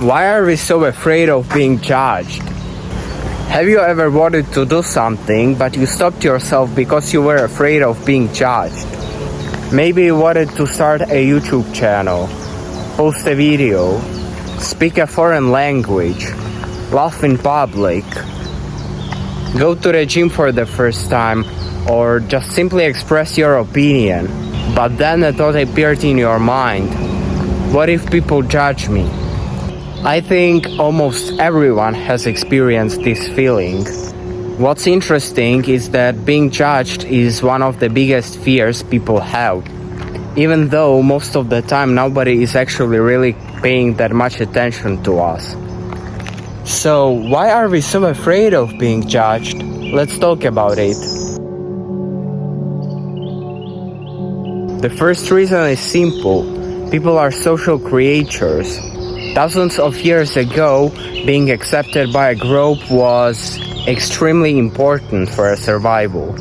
Why are we so afraid of being judged? Have you ever wanted to do something, but you stopped yourself because you were afraid of being judged? Maybe you wanted to start a YouTube channel, post a video, speak a foreign language, laugh in public, go to the gym for the first time, or just simply express your opinion. But then a thought appeared in your mind: what if people judge me? I think almost everyone has experienced this feeling. What's interesting is that being judged is one of the biggest fears people have, even though most of the time nobody is actually really paying that much attention to us. So why are we so afraid of being judged? Let's talk about it. The first reason is simple. People are social creatures. Thousands of years ago, being accepted by a group was extremely important for survival.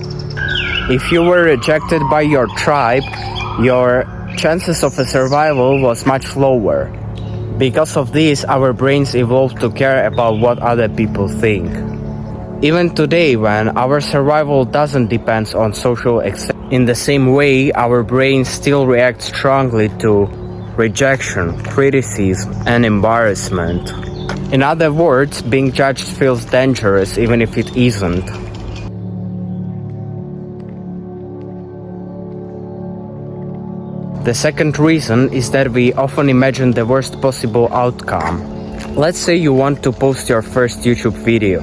If you were rejected by your tribe, your chances of a survival was much lower. Because of this, our brains evolved to care about what other people think. Even today, when our survival doesn't depend on social acceptance, in the same way, our brains still react strongly to rejection, criticism, and embarrassment. In other words, being judged feels dangerous even if it isn't. The second reason is that we often imagine the worst possible outcome. Let's say you want to post your first YouTube video.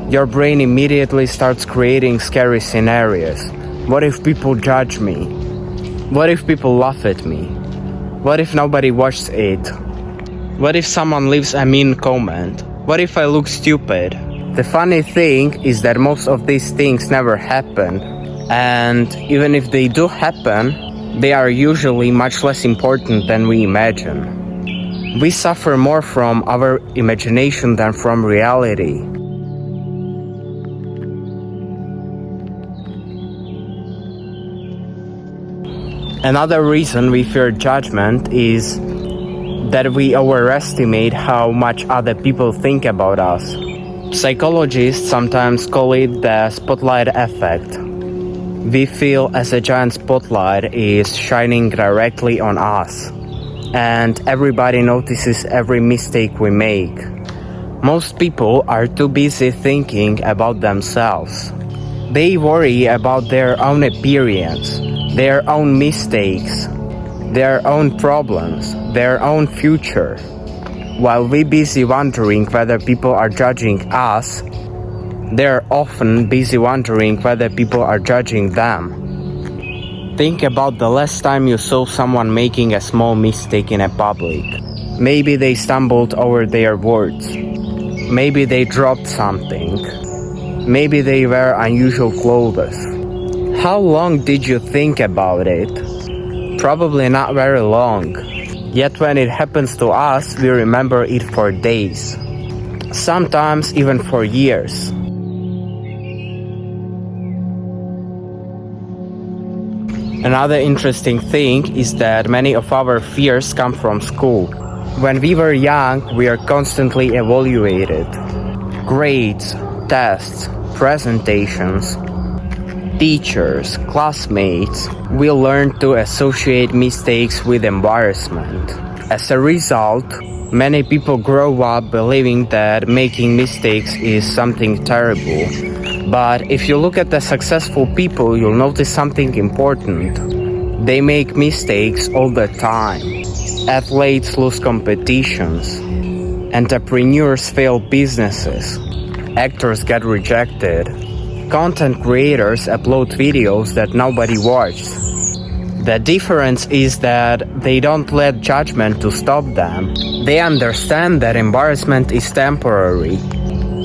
Your brain immediately starts creating scary scenarios. What if people judge me? What if people laugh at me? What if nobody watches it? What if someone leaves a mean comment? What if I look stupid? The funny thing is that most of these things never happen, and even if they do happen, they are usually much less important than we imagine. We suffer more from our imagination than from reality. Another reason we fear judgment is that we overestimate how much other people think about us. Psychologists sometimes call it the spotlight effect. We feel as a giant spotlight is shining directly on us, and everybody notices every mistake we make. Most people are too busy thinking about themselves. They worry about their own appearance, their own mistakes, their own problems, their own future. While we're busy wondering whether people are judging us, they're often busy wondering whether people are judging them. Think about the last time you saw someone making a small mistake in a public. Maybe they stumbled over their words. Maybe they dropped something. Maybe they wear unusual clothes. How long did you think about it? Probably not very long. Yet when it happens to us, we remember it for days. Sometimes even for years. Another interesting thing is that many of our fears come from school. When we were young, we are constantly evaluated. Grades, tests, presentations, teachers, classmates. We learn to associate mistakes with embarrassment. As a result, many people grow up believing that making mistakes is something terrible. But if you look at the successful people, you'll notice something important. They make mistakes all the time. Athletes lose competitions. Entrepreneurs fail businesses. Actors get rejected. Content creators upload videos that nobody watches. The difference is that they don't let judgment to stop them. They understand that embarrassment is temporary,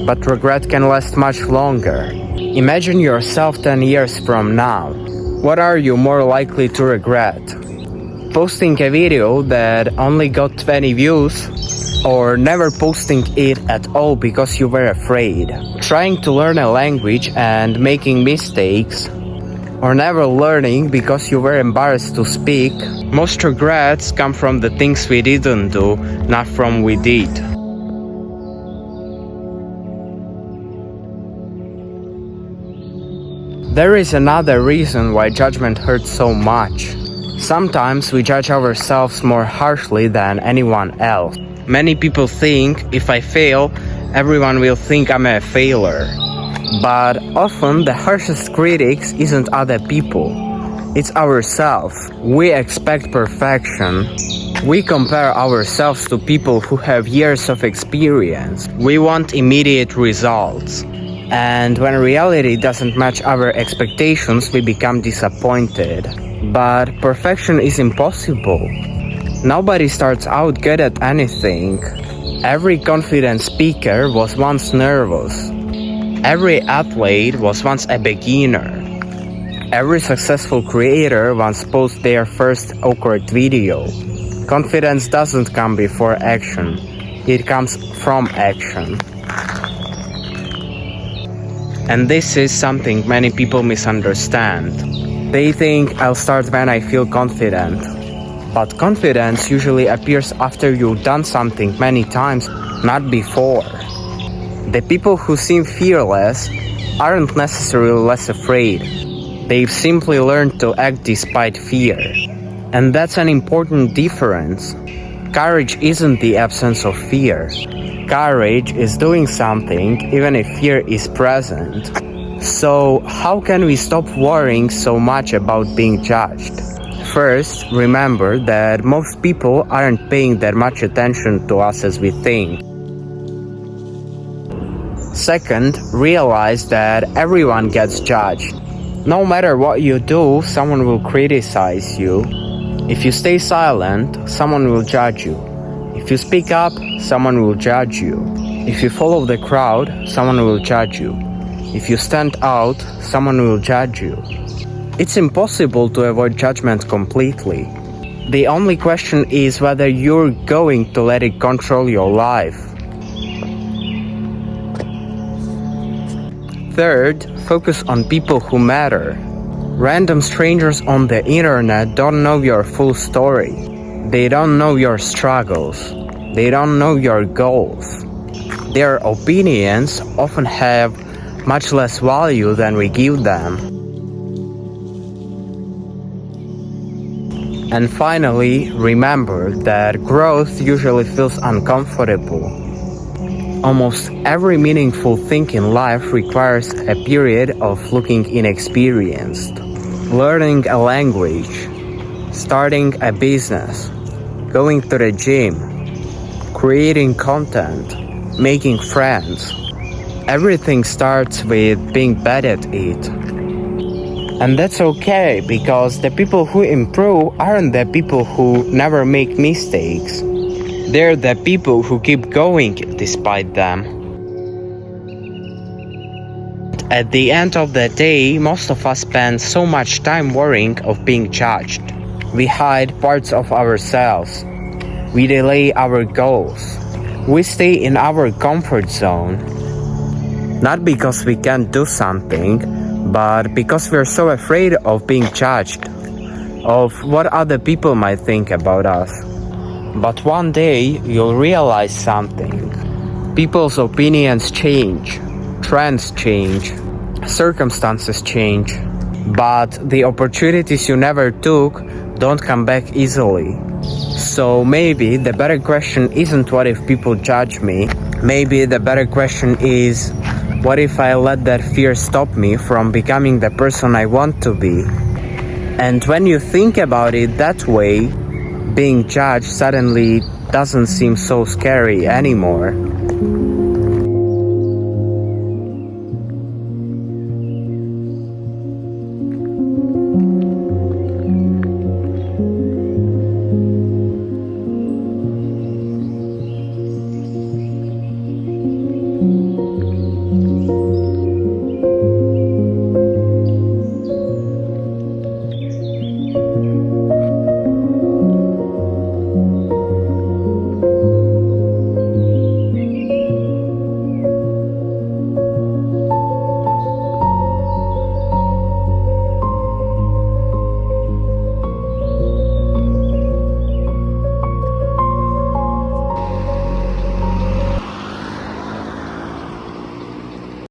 but regret can last much longer. Imagine yourself 10 years from now. What are you more likely to regret? Posting a video that only got 20 views, or never posting it at all because you were afraid? Trying to learn a language and making mistakes, or never learning because you were embarrassed to speak? Most regrets come from the things we didn't do, not from we did. There is another reason why judgment hurts so much. Sometimes we judge ourselves more harshly than anyone else. Many people think if I fail, everyone will think I'm a failure. But often the harshest critics isn't other people, it's ourselves. We expect perfection. We compare ourselves to people who have years of experience. We want immediate results. And when reality doesn't match our expectations, we become disappointed. But perfection is impossible. Nobody starts out good at anything. Every confident speaker was once nervous. Every athlete was once a beginner. Every successful creator once posted their first awkward video. Confidence doesn't come before action. It comes from action. And this is something many people misunderstand. They think I'll start when I feel confident. But confidence usually appears after you've done something many times, not before. The people who seem fearless aren't necessarily less afraid. They've simply learned to act despite fear. And that's an important difference. Courage isn't the absence of fear. Courage is doing something even if fear is present. So, how can we stop worrying so much about being judged? First, remember that most people aren't paying that much attention to us as we think. Second, realize that everyone gets judged. No matter what you do, someone will criticize you. If you stay silent, someone will judge you. If you speak up, someone will judge you. If you follow the crowd, someone will judge you. If you stand out, someone will judge you. It's impossible to avoid judgment completely. The only question is whether you're going to let it control your life. Third, focus on people who matter. Random strangers on the internet don't know your full story. They don't know your struggles. They don't know your goals. Their opinions often have much less value than we give them. And finally, remember that growth usually feels uncomfortable. Almost every meaningful thing in life requires a period of looking inexperienced. Learning a language, starting a business, going to the gym, creating content, making friends. Everything starts with being bad at it. And that's okay, because the people who improve aren't the people who never make mistakes. They're the people who keep going despite them. At the end of the day, most of us spend so much time worrying of being judged. We hide parts of ourselves. We delay our goals. We stay in our comfort zone. Not because we can't do something, but because we're so afraid of being judged, of what other people might think about us. But one day, you'll realize something. People's opinions change, trends change, circumstances change, but the opportunities you never took don't come back easily. So maybe the better question isn't what if people judge me. Maybe the better question is, what if I let that fear stop me from becoming the person I want to be? And when you think about it that way, being judged suddenly doesn't seem so scary anymore.